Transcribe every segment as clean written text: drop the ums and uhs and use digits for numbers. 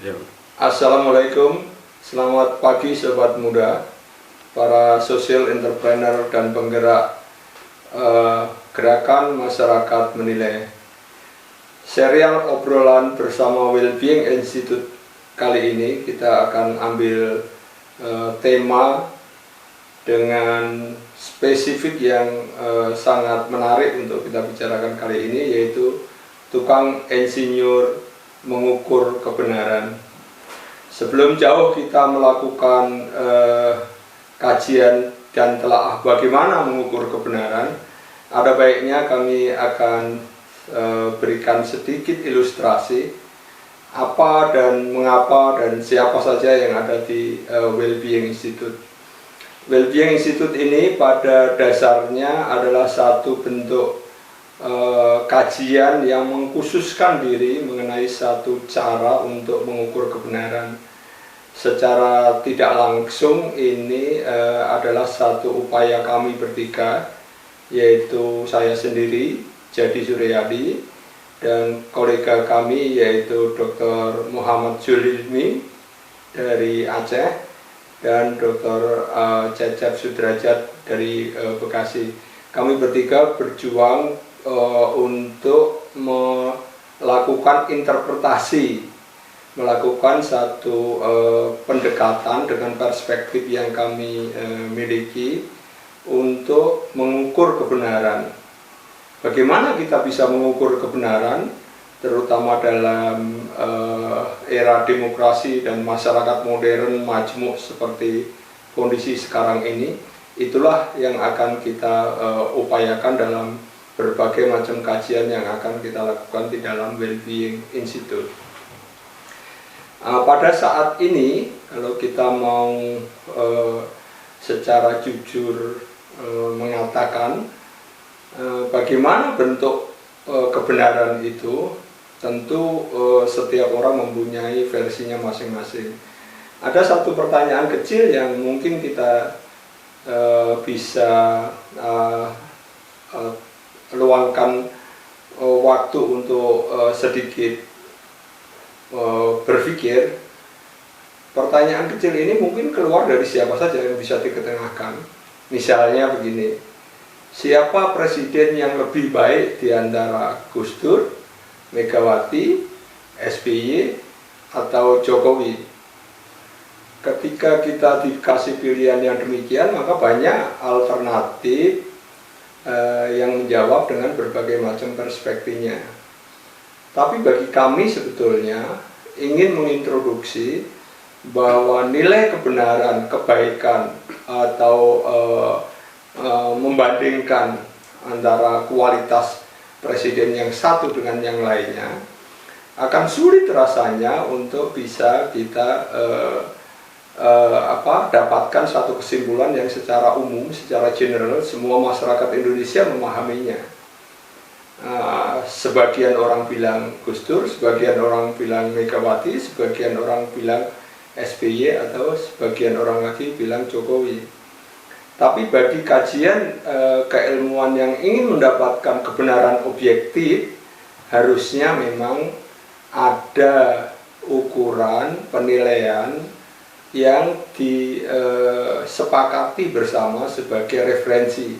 Ya. Assalamualaikum, selamat pagi sobat muda, para social entrepreneur dan penggerak gerakan masyarakat menilai. Serial obrolan bersama Wellbeing Institute kali ini kita akan ambil tema dengan spesifik yang sangat menarik untuk kita bicarakan kali ini, yaitu tukang insinyur mengukur kebenaran. Sebelum jauh kita melakukan kajian dan telaah bagaimana mengukur kebenaran, ada baiknya kami akan berikan sedikit ilustrasi apa dan mengapa dan siapa saja yang ada di Wellbeing Institute. Wellbeing Institute ini pada dasarnya adalah satu bentuk kajian yang mengkhususkan diri mengenai satu cara untuk mengukur kebenaran. Secara tidak langsung ini adalah satu upaya kami bertiga, yaitu saya sendiri, Jadi Suryadi, dan kolega kami yaitu Dr. Muhammad Zulilmi dari Aceh dan Dr. Cecep Sudrajat dari Bekasi. Kami bertiga berjuang untuk melakukan interpretasi, melakukan satu pendekatan dengan perspektif yang kami miliki untuk mengukur kebenaran. Bagaimana kita bisa mengukur kebenaran, terutama dalam era demokrasi dan masyarakat modern majmuk seperti kondisi sekarang ini. Itulah yang akan kita upayakan dalam berbagai macam kajian yang akan kita lakukan di dalam Wellbeing Institute. Pada saat ini, kalau kita mau secara jujur mengatakan bagaimana bentuk kebenaran itu, tentu setiap orang mempunyai versinya masing-masing. Ada satu pertanyaan kecil yang mungkin kita bisa luangkan waktu untuk sedikit berpikir. Pertanyaan kecil ini mungkin keluar dari siapa saja yang bisa diketengahkan. Misalnya begini, siapa presiden yang lebih baik di antara Gus Dur, Megawati, SBY, atau Jokowi? Ketika kita dikasih pilihan yang demikian, maka banyak alternatif yang menjawab dengan berbagai macam perspektifnya. Tapi bagi kami sebetulnya ingin mengintroduksi bahwa nilai kebenaran, kebaikan, atau membandingkan antara kualitas presiden yang satu dengan yang lainnya akan sulit rasanya untuk bisa kita dapatkan satu kesimpulan yang secara umum, secara general semua masyarakat Indonesia memahaminya. Sebagian orang bilang Gus Dur, sebagian orang bilang Megawati, sebagian orang bilang SBY, atau sebagian orang lagi bilang Jokowi. Tapi bagi kajian keilmuan yang ingin mendapatkan kebenaran objektif, harusnya memang ada ukuran penilaian yang disepakati bersama sebagai referensi.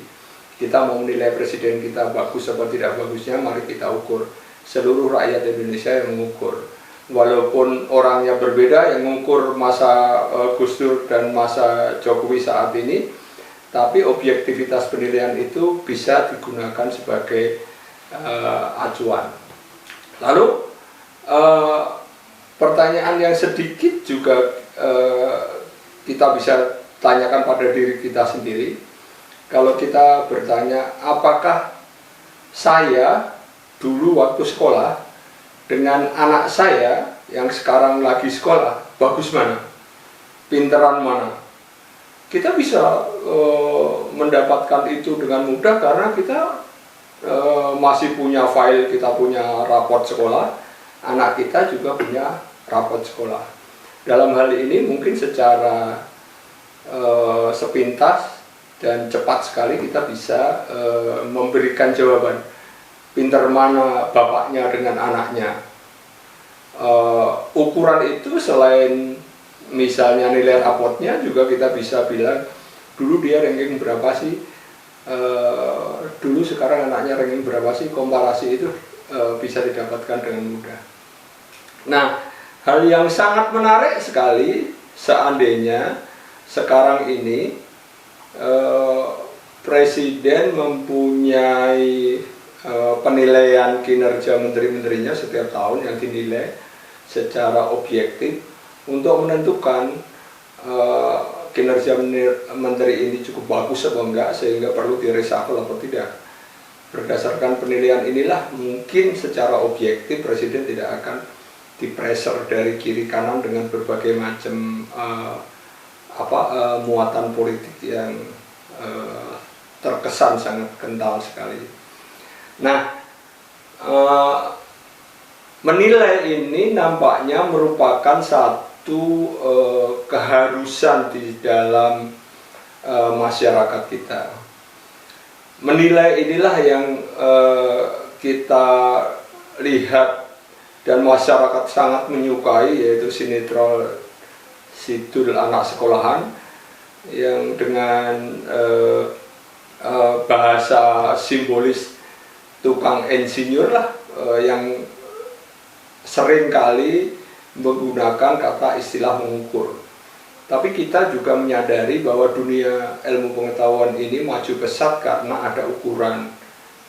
Kita mau menilai presiden kita bagus atau tidak bagusnya, mari kita ukur. Seluruh rakyat Indonesia yang mengukur. Walaupun orangnya berbeda yang mengukur masa Gus Dur dan masa Jokowi saat ini, tapi objektivitas penilaian itu bisa digunakan sebagai acuan. Lalu pertanyaan yang sedikit juga kita bisa tanyakan pada diri kita sendiri. Kalau kita bertanya, apakah saya dulu waktu sekolah dengan anak saya yang sekarang lagi sekolah, bagus mana? Pinteran mana? Kita bisa mendapatkan itu dengan mudah karena kita masih punya file, kita punya raport sekolah, anak kita juga punya raport sekolah. Dalam hal ini mungkin secara sepintas dan cepat sekali kita bisa memberikan jawaban. Pinter mana bapaknya dengan anaknya, ukuran itu selain misalnya nilai rapotnya juga kita bisa bilang dulu dia ranking berapa sih, dulu sekarang anaknya ranking berapa sih, komparasi itu bisa didapatkan dengan mudah. Nah, hal yang sangat menarik sekali seandainya sekarang ini Presiden mempunyai penilaian kinerja menteri-menterinya setiap tahun yang dinilai secara objektif untuk menentukan kinerja menteri ini cukup bagus atau enggak, sehingga perlu direshuffle atau tidak. Berdasarkan penilaian inilah mungkin secara objektif Presiden tidak akan dipressure dari kiri kanan dengan berbagai macam muatan politik yang terkesan sangat kental sekali. Nah, menilai ini nampaknya merupakan satu keharusan di dalam masyarakat kita. Menilai inilah yang kita lihat dan masyarakat sangat menyukai, yaitu sinetron Sidul Anak Sekolahan yang dengan bahasa simbolis tukang insinyur lah, yang sering kali menggunakan kata istilah mengukur. Tapi kita juga menyadari bahwa dunia ilmu pengetahuan ini maju pesat karena ada ukuran.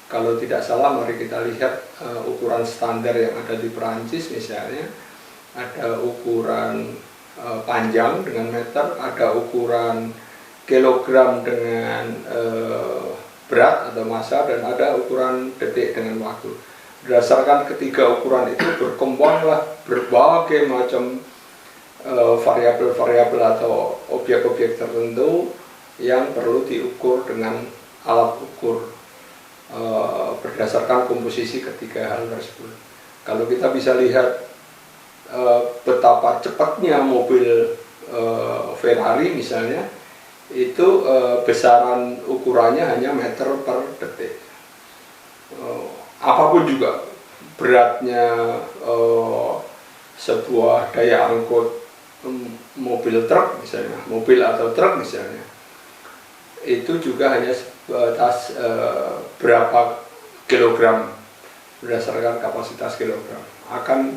Kalau tidak salah, mari kita lihat ukuran standar yang ada di Perancis misalnya. Ada ukuran panjang dengan meter, ada ukuran kilogram dengan berat atau massa, dan ada ukuran detik dengan waktu. Berdasarkan ketiga ukuran itu berkembanglah berbagai macam variabel-variabel atau objek-objek tertentu yang perlu diukur dengan alat ukur berdasarkan komposisi ketiga hal tersebut. Kalau kita bisa lihat betapa cepatnya mobil Ferrari misalnya, itu besaran ukurannya hanya meter per detik. Apapun juga beratnya sebuah daya angkut mobil truk misalnya, mobil atau truk misalnya, itu juga hanya sebatas berapa kilogram berdasarkan kapasitas kilogram, akan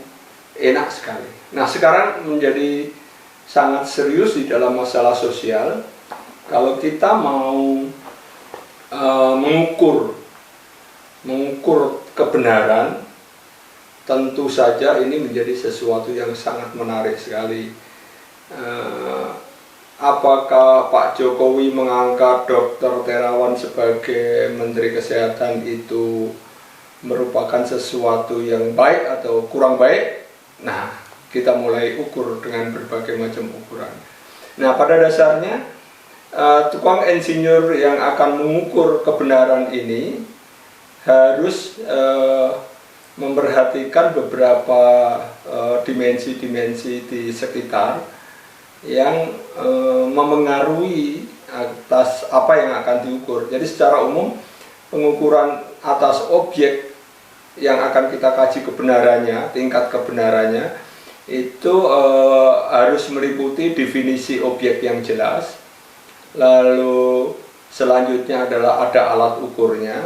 enak sekali. Nah, sekarang menjadi sangat serius di dalam masalah sosial. Kalau kita mau mengukur kebenaran, tentu saja ini menjadi sesuatu yang sangat menarik sekali. Apakah Pak Jokowi mengangkat Dr. Terawan sebagai Menteri Kesehatan itu merupakan sesuatu yang baik atau kurang baik? Nah, kita mulai ukur dengan berbagai macam ukuran. Nah, pada dasarnya tukang insinyur yang akan mengukur kebenaran ini harus memperhatikan beberapa dimensi-dimensi di sekitar yang memengaruhi atas apa yang akan diukur. Jadi secara umum pengukuran atas objek yang akan kita kaji kebenarannya, tingkat kebenarannya itu harus meliputi definisi objek yang jelas. Lalu selanjutnya adalah ada alat ukurnya.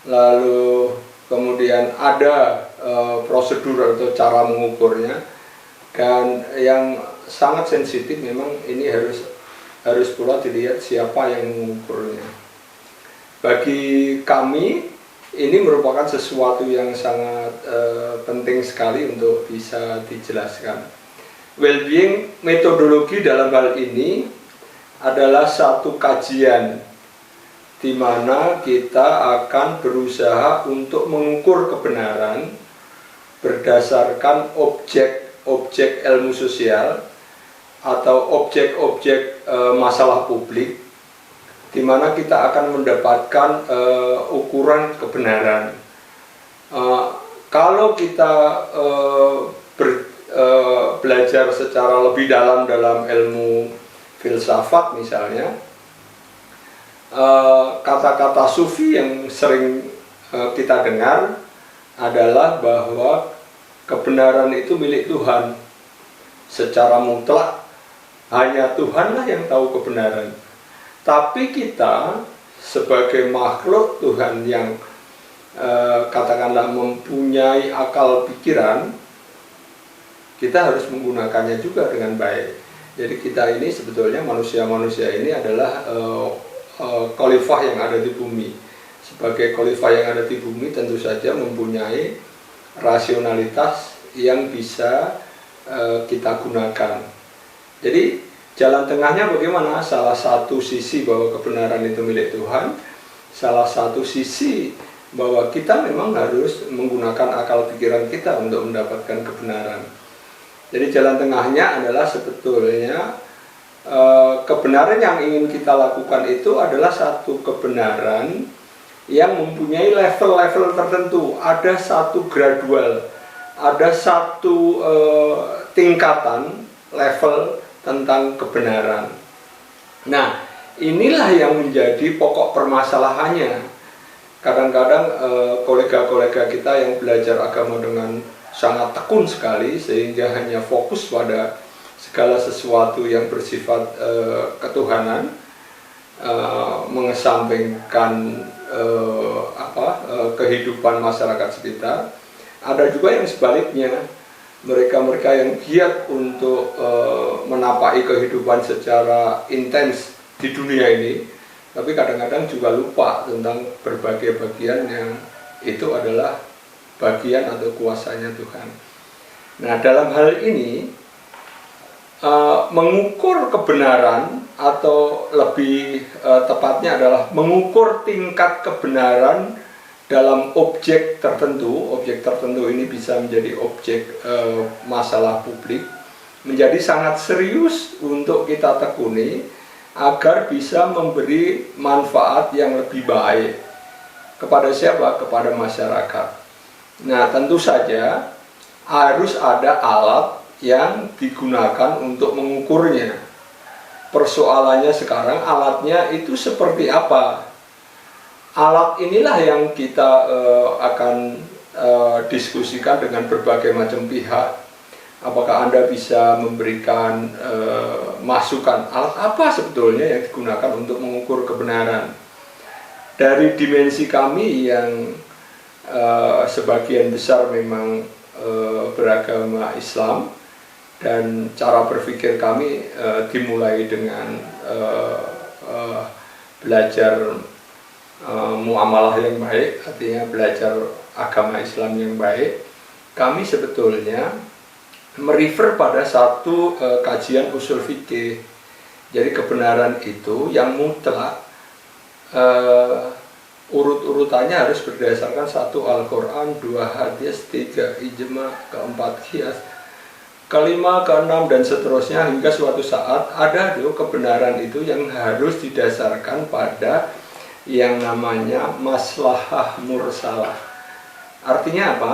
Lalu kemudian ada prosedur atau cara mengukurnya. Dan yang sangat sensitif memang ini harus pula dilihat siapa yang mengukurnya. Bagi kami ini merupakan sesuatu yang sangat penting sekali untuk bisa dijelaskan. Well-being metodologi dalam hal ini adalah satu kajian di mana kita akan berusaha untuk mengukur kebenaran berdasarkan objek-objek ilmu sosial atau objek-objek masalah publik, di mana kita akan mendapatkan ukuran kebenaran. Kalau kita belajar secara lebih dalam ilmu filsafat misalnya, kata-kata sufi yang sering kita dengar adalah bahwa kebenaran itu milik Tuhan secara mutlak. Hanya Tuhanlah yang tahu kebenaran. Tapi kita sebagai makhluk Tuhan yang katakanlah mempunyai akal pikiran, kita harus menggunakannya juga dengan baik. Jadi kita ini sebetulnya manusia-manusia ini adalah khalifah yang ada di bumi. Sebagai khalifah yang ada di bumi tentu saja mempunyai rasionalitas yang bisa kita gunakan. Jadi jalan tengahnya bagaimana? Salah satu sisi bahwa kebenaran itu milik Tuhan, salah satu sisi bahwa kita memang harus menggunakan akal pikiran kita untuk mendapatkan kebenaran. Jadi jalan tengahnya adalah sebetulnya kebenaran yang ingin kita lakukan itu adalah satu kebenaran yang mempunyai level-level tertentu. Ada satu gradual, ada satu tingkatan level tentang kebenaran. Nah, inilah yang menjadi pokok permasalahannya. Kadang-kadang kolega-kolega kita yang belajar agama dengan sangat tekun sekali sehingga hanya fokus pada segala sesuatu yang bersifat ketuhanan, mengesampingkan kehidupan masyarakat sekitar. Ada juga yang sebaliknya, mereka-mereka yang giat untuk menapaki kehidupan secara intens di dunia ini, tapi kadang-kadang juga lupa tentang berbagai bagian yang itu adalah bagian atau kuasanya Tuhan. Nah, dalam hal ini mengukur kebenaran, atau lebih tepatnya adalah mengukur tingkat kebenaran dalam objek tertentu. Objek tertentu ini bisa menjadi objek masalah publik, menjadi sangat serius untuk kita tekuni agar bisa memberi manfaat yang lebih baik kepada siapa? Kepada masyarakat. Nah, tentu saja harus ada alat yang digunakan untuk mengukurnya. Persoalannya sekarang alatnya itu seperti apa? Alat inilah yang kita akan diskusikan dengan berbagai macam pihak. Apakah Anda bisa memberikan masukan alat apa sebetulnya yang digunakan untuk mengukur kebenaran? Dari dimensi kami yang sebagian besar memang beragama Islam, dan cara berpikir kami dimulai dengan belajar muamalah yang baik, artinya belajar agama Islam yang baik. Kami sebetulnya merefer pada satu kajian usul fikih. Jadi kebenaran itu yang mutlak, urut-urutannya harus berdasarkan satu Al-Quran, dua hadis, tiga ijma, keempat qiyas, kelima, keenam, dan seterusnya, hingga suatu saat ada kebenaran itu yang harus didasarkan pada yang namanya maslahah mursalah. Artinya apa?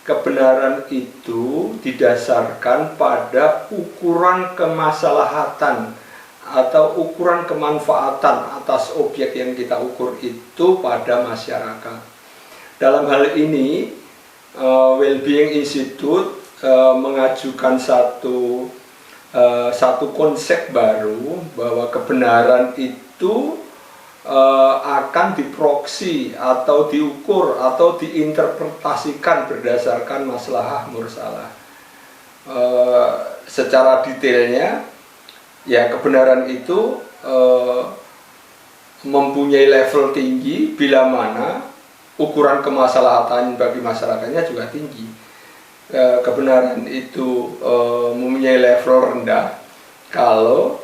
Kebenaran itu didasarkan pada ukuran kemaslahatan atau ukuran kemanfaatan atas objek yang kita ukur itu pada masyarakat. Dalam hal ini, Wellbeing Institute mengajukan satu konsep baru bahwa kebenaran itu akan diproksi atau diukur atau diinterpretasikan berdasarkan maslahah mursalah. Secara detailnya, ya, kebenaran itu mempunyai level tinggi bila mana ukuran kemaslahatan bagi masyarakatnya juga tinggi. Kebenaran itu mempunyai level rendah kalau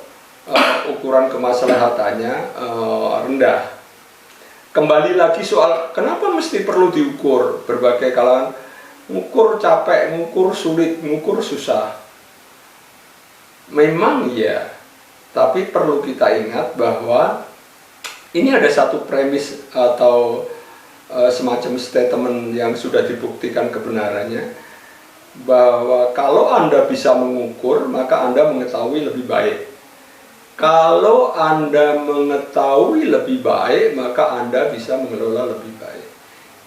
ukuran kemaslahatannya rendah. Kembali lagi soal kenapa mesti perlu diukur. Berbagai kalangan ngukur capek, ngukur sulit, ngukur susah. Memang ya, tapi perlu kita ingat bahwa ini ada satu premis atau semacam statement yang sudah dibuktikan kebenarannya, bahwa kalau Anda bisa mengukur, maka Anda mengetahui lebih baik. Kalau Anda mengetahui lebih baik, maka Anda bisa mengelola lebih baik.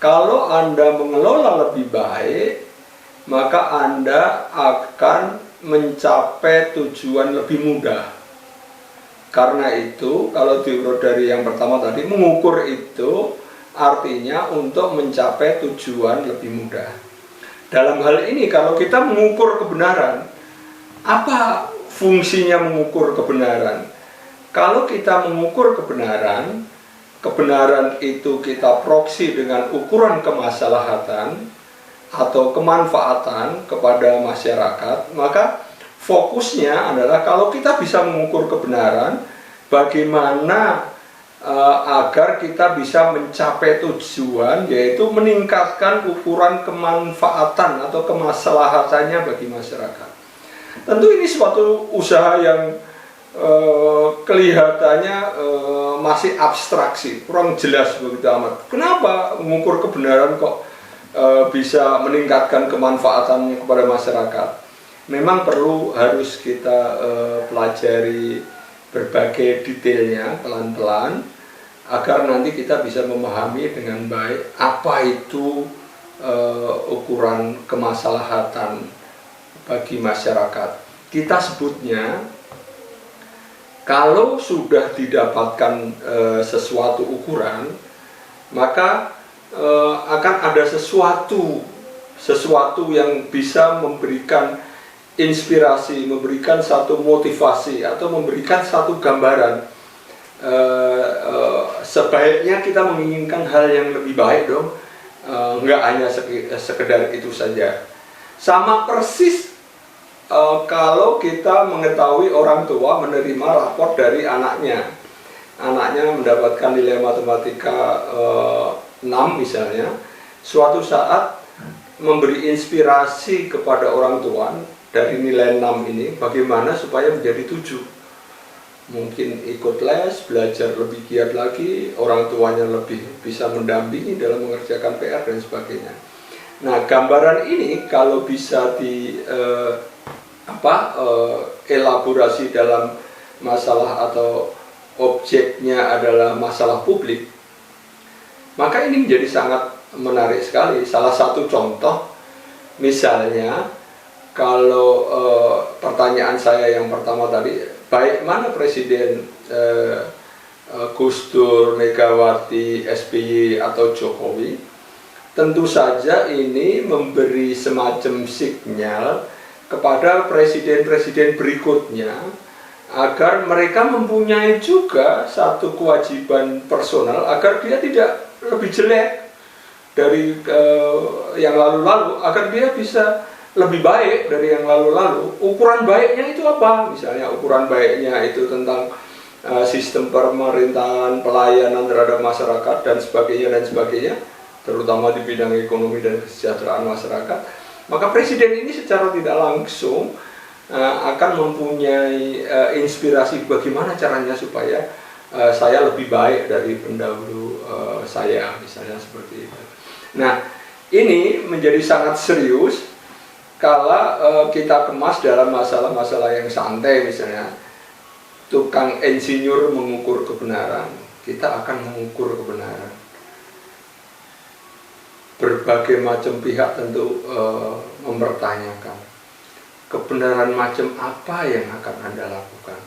Kalau Anda mengelola lebih baik, maka Anda akan mencapai tujuan lebih mudah. Karena itu, kalau diurut dari yang pertama tadi, mengukur itu artinya untuk mencapai tujuan lebih mudah. Dalam hal ini, kalau kita mengukur kebenaran, apa fungsinya mengukur kebenaran? Kalau kita mengukur kebenaran, kebenaran itu kita proksi dengan ukuran kemaslahatan atau kemanfaatan kepada masyarakat, maka fokusnya adalah kalau kita bisa mengukur kebenaran, bagaimana agar kita bisa mencapai tujuan, yaitu meningkatkan ukuran kemanfaatan atau kemaslahatannya bagi masyarakat. Tentu ini suatu usaha yang kelihatannya masih abstraksi, kurang jelas begitu amat. Kenapa mengukur kebenaran kok bisa meningkatkan kemanfaatannya kepada masyarakat? Memang harus kita pelajari berbagai detailnya pelan-pelan agar nanti kita bisa memahami dengan baik apa itu ukuran kemaslahatan bagi masyarakat. Kita sebutnya, kalau sudah didapatkan sesuatu ukuran, maka akan ada sesuatu yang bisa memberikan inspirasi, memberikan satu motivasi, atau memberikan satu gambaran. Sebaiknya kita menginginkan hal yang lebih baik dong, nggak hanya sekedar itu saja. Sama persis kalau kita mengetahui orang tua menerima raport dari anaknya mendapatkan nilai matematika 6 misalnya, suatu saat memberi inspirasi kepada orang tua dari nilai 6 ini bagaimana supaya menjadi 7. Mungkin ikut les, belajar lebih giat lagi, orang tuanya lebih bisa mendampingi dalam mengerjakan PR dan sebagainya. Nah, gambaran ini kalau bisa elaborasi dalam masalah atau objeknya adalah masalah publik, maka ini menjadi sangat menarik sekali. Salah satu contoh, misalnya kalau pertanyaan saya yang pertama tadi, baik mana Presiden Gus Dur, Megawati, SBY atau Jokowi, tentu saja ini memberi semacam sinyal kepada presiden-presiden berikutnya agar mereka mempunyai juga satu kewajiban personal agar dia tidak lebih jelek dari yang lalu-lalu, agar dia bisa lebih baik dari yang lalu-lalu. Ukuran baiknya itu apa? Misalnya ukuran baiknya itu tentang sistem pemerintahan, pelayanan terhadap masyarakat dan sebagainya, terutama di bidang ekonomi dan kesejahteraan masyarakat. Maka presiden ini secara tidak langsung akan mempunyai inspirasi bagaimana caranya supaya saya lebih baik dari pendahulu saya, misalnya seperti itu. Nah, ini menjadi sangat serius kalau kita kemas dalam masalah-masalah yang santai, misalnya tukang insinyur mengukur kebenaran, kita akan mengukur kebenaran. Berbagai macam pihak tentu mempertanyakan kebenaran macam apa yang akan Anda lakukan,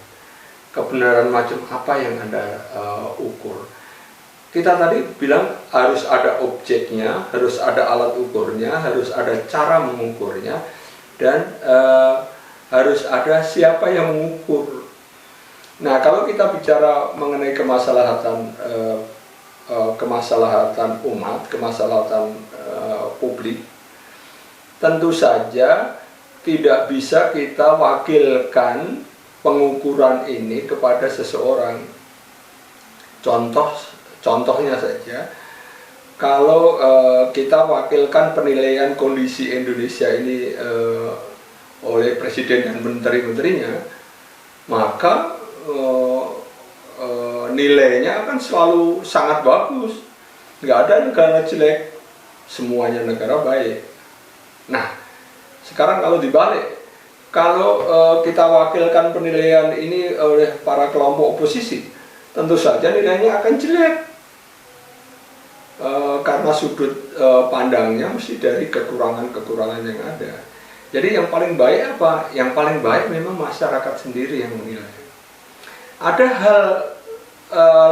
kebenaran macam apa yang Anda ukur. Kita tadi bilang harus ada objeknya, harus ada alat ukurnya, harus ada cara mengukurnya, dan harus ada siapa yang mengukur. Nah, kalau kita bicara mengenai kemaslahatan umat, kemaslahatan publik, tentu saja tidak bisa kita wakilkan pengukuran ini kepada seseorang. Contohnya saja, kalau kita wakilkan penilaian kondisi Indonesia ini oleh presiden dan menteri-menterinya, maka nilainya akan selalu sangat bagus. Nggak ada negara jelek, semuanya negara baik. Nah, sekarang kalau dibalik, kalau kita wakilkan penilaian ini oleh para kelompok oposisi, tentu saja nilainya akan jelek. karena sudut pandangnya mesti dari kekurangan-kekurangan yang ada. Jadi yang paling baik apa? Yang paling baik memang masyarakat sendiri yang menilai. Ada hal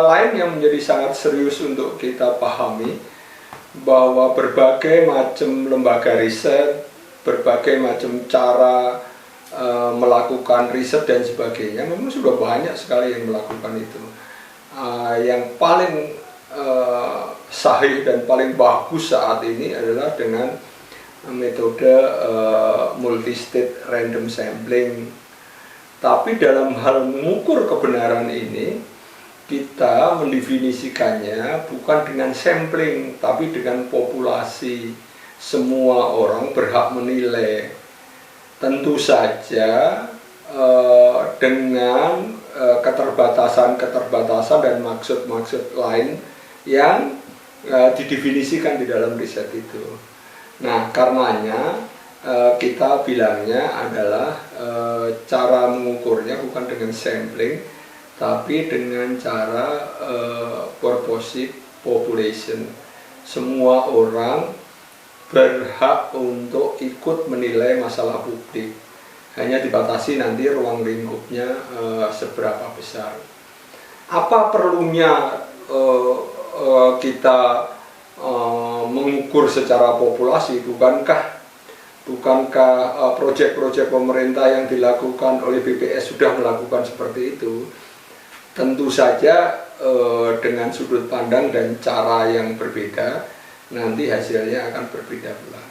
lain yang menjadi sangat serius untuk kita pahami, bahwa berbagai macam lembaga riset, berbagai macam cara melakukan riset dan sebagainya, memang sudah banyak sekali yang melakukan itu. Yang paling sahih dan paling bagus saat ini adalah dengan metode multi-state random sampling. Tapi dalam hal mengukur kebenaran ini, kita mendefinisikannya bukan dengan sampling, tapi dengan populasi. Semua orang berhak menilai. Tentu saja dengan keterbatasan-keterbatasan dan maksud-maksud lain yang didefinisikan di dalam riset itu. Nah, karenanya kita bilangnya adalah cara mengukurnya bukan dengan sampling, tapi dengan cara purposive population. Semua orang berhak untuk ikut menilai masalah publik, hanya dibatasi nanti ruang lingkupnya seberapa besar. Apa perlunya kita mengukur secara populasi? Bukankah proyek-proyek pemerintah yang dilakukan oleh BPS sudah melakukan seperti itu? Tentu saja dengan sudut pandang dan cara yang berbeda, nanti hasilnya akan berbeda pula.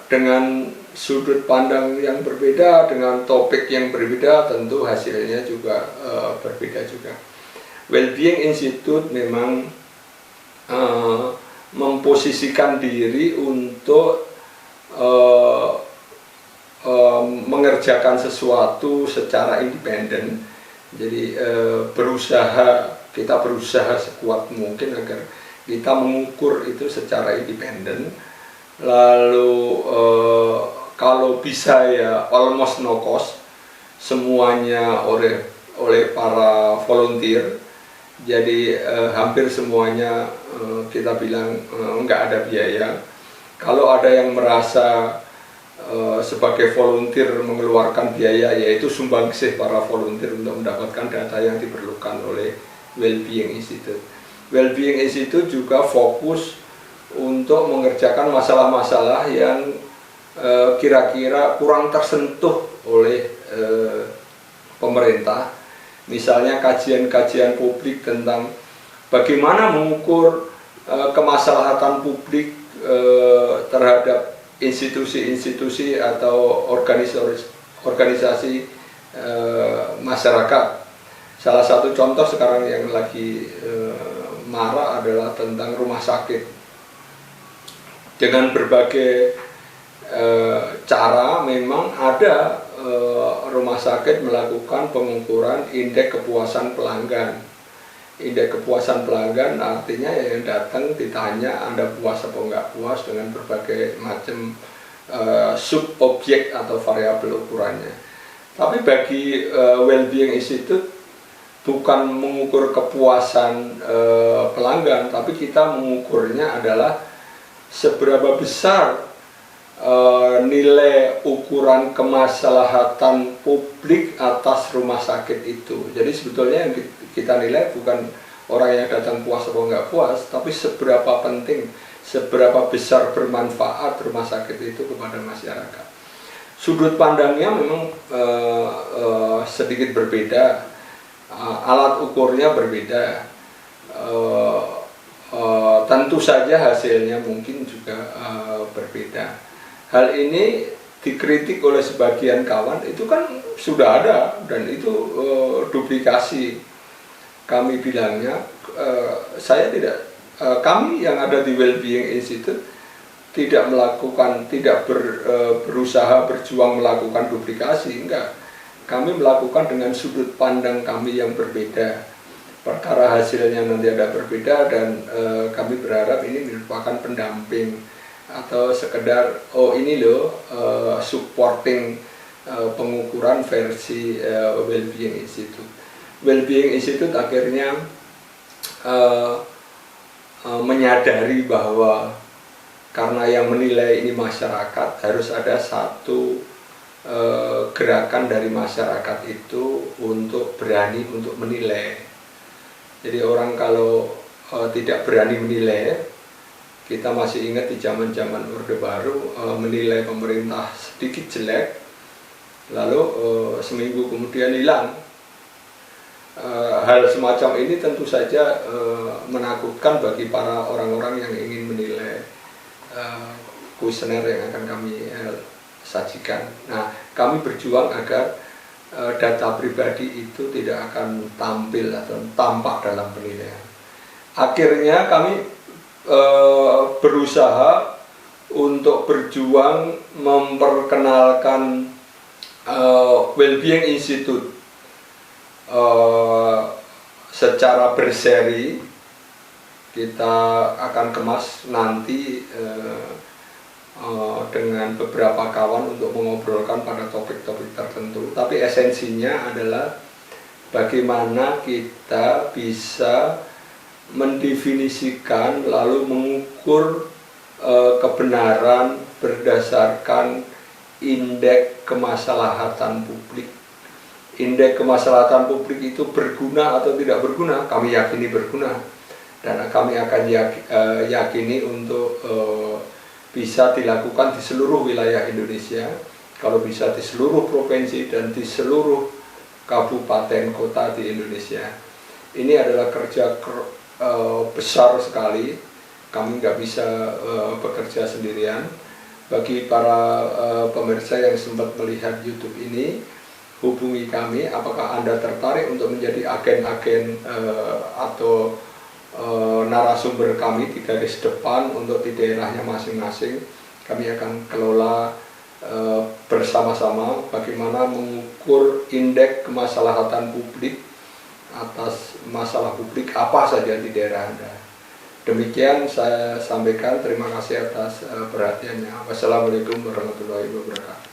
Dengan sudut pandang yang berbeda, dengan topik yang berbeda, tentu hasilnya juga berbeda juga. Wellbeing Institute memang memposisikan diri untuk mengerjakan sesuatu secara independen. Jadi kita berusaha sekuat mungkin agar kita mengukur itu secara independen. Lalu kalau bisa ya almost no cost, semuanya oleh para volunteer. Jadi hampir semuanya kita bilang nggak ada biaya. Kalau ada yang merasa sebagai volunteer mengeluarkan biaya, yaitu sumbangsih para volunteer untuk mendapatkan data yang diperlukan oleh Wellbeing Institute. Wellbeing Institute juga fokus untuk mengerjakan masalah-masalah yang kira-kira kurang tersentuh oleh pemerintah. Misalnya kajian-kajian publik tentang bagaimana mengukur kemaslahatan publik terhadap institusi-institusi atau organisasi masyarakat. Salah satu contoh sekarang yang lagi marak adalah tentang rumah sakit. Dengan berbagai cara memang ada rumah sakit melakukan pengukuran indeks kepuasan pelanggan. Indeks kepuasan pelanggan artinya yang datang ditanya Anda puas atau enggak puas dengan berbagai macam subobjek atau variabel ukurannya. Tapi bagi Wellbeing Institute bukan mengukur kepuasan pelanggan, tapi kita mengukurnya adalah seberapa besar nilai ukuran kemaslahatan publik atas rumah sakit itu. Jadi sebetulnya yang kita nilai bukan orang yang datang puas atau enggak puas, tapi seberapa penting, seberapa besar bermanfaat rumah sakit itu kepada masyarakat. Sudut pandangnya memang sedikit berbeda, alat ukurnya berbeda, tentu saja hasilnya mungkin juga berbeda. Hal ini dikritik oleh sebagian kawan, itu kan sudah ada dan itu duplikasi. Kami bilangnya, kami yang ada di Wellbeing Institute tidak berusaha berjuang melakukan duplikasi, enggak. Kami melakukan dengan sudut pandang kami yang berbeda. Perkara hasilnya nanti ada berbeda dan kami berharap ini merupakan pendamping atau sekedar ini loh supporting pengukuran versi Wellbeing Institute. Wellbeing Institute akhirnya menyadari bahwa karena yang menilai ini masyarakat, harus ada satu gerakan dari masyarakat itu untuk berani untuk menilai. Jadi orang kalau tidak berani menilai, kita masih ingat di zaman-zaman Orde Baru, menilai pemerintah sedikit jelek, lalu seminggu kemudian hilang. Hal semacam ini tentu saja menakutkan bagi para orang-orang yang ingin menilai kuesioner yang akan kami sajikan. Nah, kami berjuang agar data pribadi itu tidak akan tampil atau tampak dalam penilaian. Akhirnya kami berusaha untuk berjuang memperkenalkan Wellbeing Institute secara berseri. Kita akan kemas nanti dengan beberapa kawan untuk mengobrolkan pada topik-topik tertentu. Tapi esensinya adalah bagaimana kita bisa mendefinisikan lalu mengukur kebenaran berdasarkan indeks kemaslahatan publik. Indeks kemaslahatan publik itu berguna atau tidak berguna? Kami yakini berguna. Dan kami akan yakini untuk bisa dilakukan di seluruh wilayah Indonesia, kalau bisa di seluruh provinsi dan di seluruh kabupaten kota di Indonesia. Ini adalah kerja besar sekali, kami nggak bisa bekerja sendirian. Bagi para pemirsa yang sempat melihat YouTube ini, hubungi kami, apakah Anda tertarik untuk menjadi agen-agen atau narasumber kami di garis depan untuk di daerahnya masing-masing. Kami akan kelola bersama-sama bagaimana mengukur indeks kemaslahatan publik atas masalah publik apa saja di daerah Anda. Demikian saya sampaikan, terima kasih atas perhatiannya. Wassalamualaikum warahmatullahi wabarakatuh.